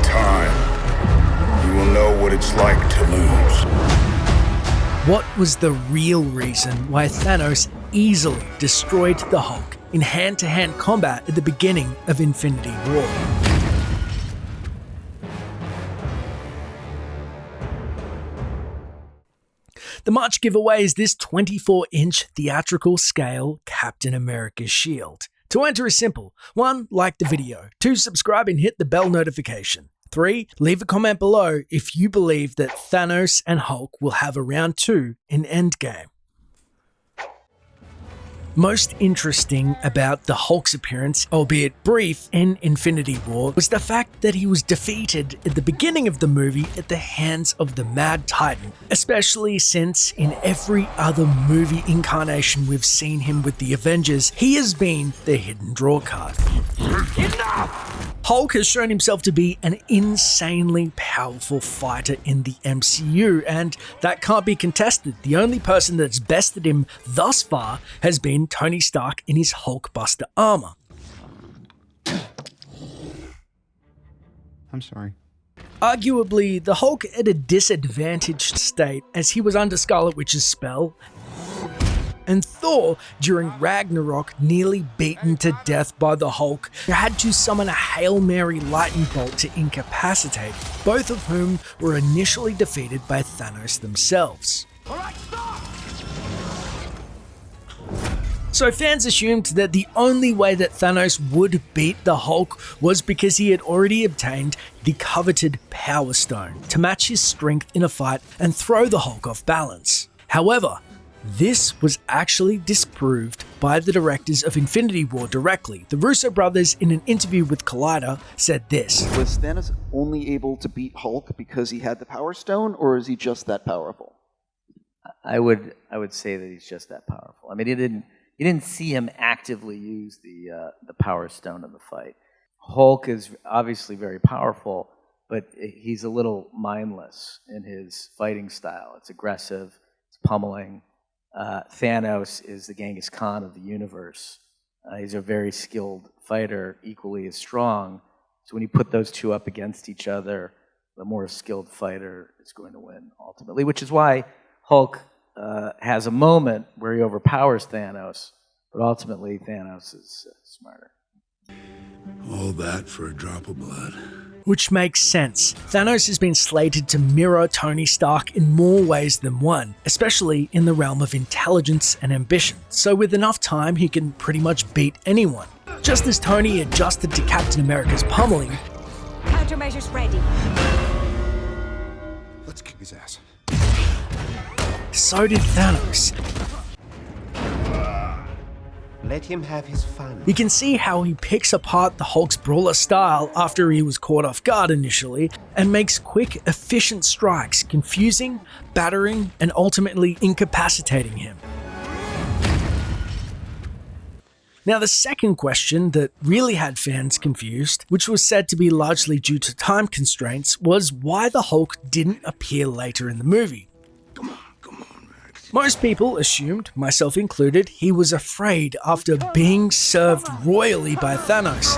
time, you will know what it's like to lose. What was the real reason why Thanos easily destroyed the Hulk in hand-to-hand combat at the beginning of Infinity War? The much giveaway is this 24-inch theatrical scale Captain America's shield. To enter is simple. 1. Like the video. 2. Subscribe and hit the bell notification. 3. Leave a comment below if you believe that Thanos and Hulk will have a round 2 in Endgame. Most interesting about the Hulk's appearance, albeit brief, in Infinity War was the fact that he was defeated at the beginning of the movie at the hands of the Mad Titan, especially since in every other movie incarnation we've seen him with the Avengers, he has been the hidden draw card. Hulk has shown himself to be an insanely powerful fighter in the MCU, and that can't be contested. The only person that's bested him thus far has been Tony Stark in his Hulkbuster armor. I'm sorry. Arguably, the Hulk at a disadvantaged state as he was under Scarlet Witch's spell, and Thor, during Ragnarok, nearly beaten to death by the Hulk, had to summon a Hail Mary lightning bolt to incapacitate, both of whom were initially defeated by Thanos themselves. So fans assumed that the only way that Thanos would beat the Hulk was because he had already obtained the coveted Power Stone to match his strength in a fight and throw the Hulk off balance. However, this was actually disproved by the directors of Infinity War directly. The Russo brothers, in an interview with Collider, said this. Was Thanos only able to beat Hulk because he had the Power Stone, or is he just that powerful? I would say that he's just that powerful. I mean, you didn't see him actively use the Power Stone in the fight. Hulk is obviously very powerful, but he's a little mindless in his fighting style. It's aggressive, it's pummeling. Thanos is the Genghis Khan of the universe. He's a very skilled fighter, equally as strong. So when you put those two up against each other, the more skilled fighter is going to win ultimately, which is why Hulk has a moment where he overpowers Thanos, but ultimately Thanos is smarter. All that for a drop of blood. Which makes sense. Thanos has been slated to mirror Tony Stark in more ways than one, especially in the realm of intelligence and ambition. So with enough time, he can pretty much beat anyone. Just as Tony adjusted to Captain America's pummeling, countermeasures ready. Let's kick his ass. so did Thanos. Let him have his fun. You can see how he picks apart the Hulk's brawler style after he was caught off guard initially, and makes quick, efficient strikes, confusing, battering, and ultimately incapacitating him. Now, the second question that really had fans confused, which was said to be largely due to time constraints, was why the Hulk didn't appear later in the movie. Come on, Max. Most people assumed, myself included, he was afraid after being served royally by Thanos.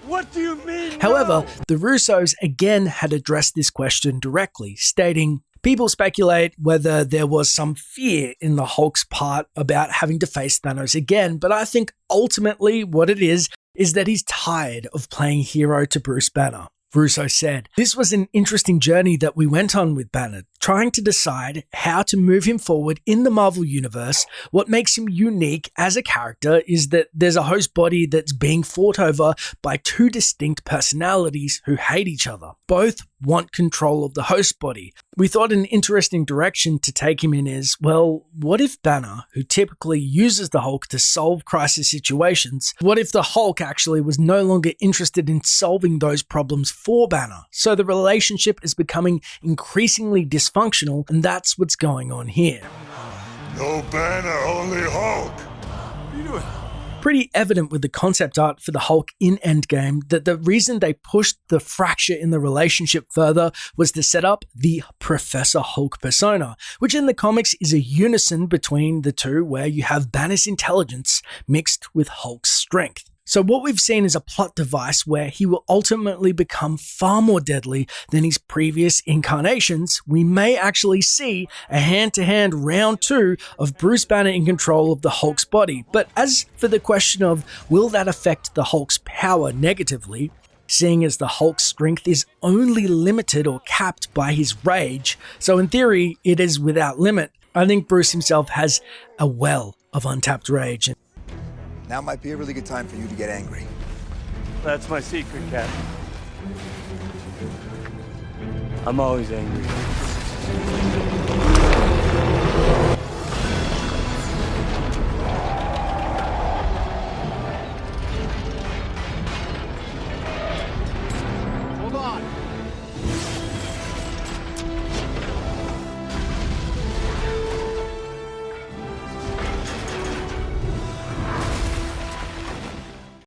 What do you mean? However, the Russos again had addressed this question directly, stating, people speculate whether there was some fear in the Hulk's part about having to face Thanos again, but I think ultimately what it is that he's tired of playing hero to Bruce Banner. Russo said, "This was an interesting journey that we went on with Banner, trying to decide how to move him forward in the Marvel Universe. What makes him unique as a character is that there's a host body that's being fought over by two distinct personalities who hate each other. Both want control of the host body. We thought an interesting direction to take him in is, well, what if Banner, who typically uses the Hulk to solve crisis situations, what if the Hulk actually was no longer interested in solving those problems for Banner? So the relationship is becoming increasingly dysfunctional, and that's what's going on here." No Banner, only Hulk. What are you doing? pretty evident with the concept art for the Hulk in Endgame that the reason they pushed the fracture in the relationship further was to set up the Professor Hulk persona, which in the comics is a unison between the two where you have Banner's intelligence mixed with Hulk's strength. So what we've seen is a plot device where he will ultimately become far more deadly than his previous incarnations. We may actually see a hand-to-hand round 2 of Bruce Banner in control of the Hulk's body. But as for the question of will that affect the Hulk's power negatively, seeing as the Hulk's strength is only limited or capped by his rage, so in theory it is without limit, I think Bruce himself has a well of untapped rage. Now might be a really good time for you to get angry. That's my secret, Cap. I'm always angry.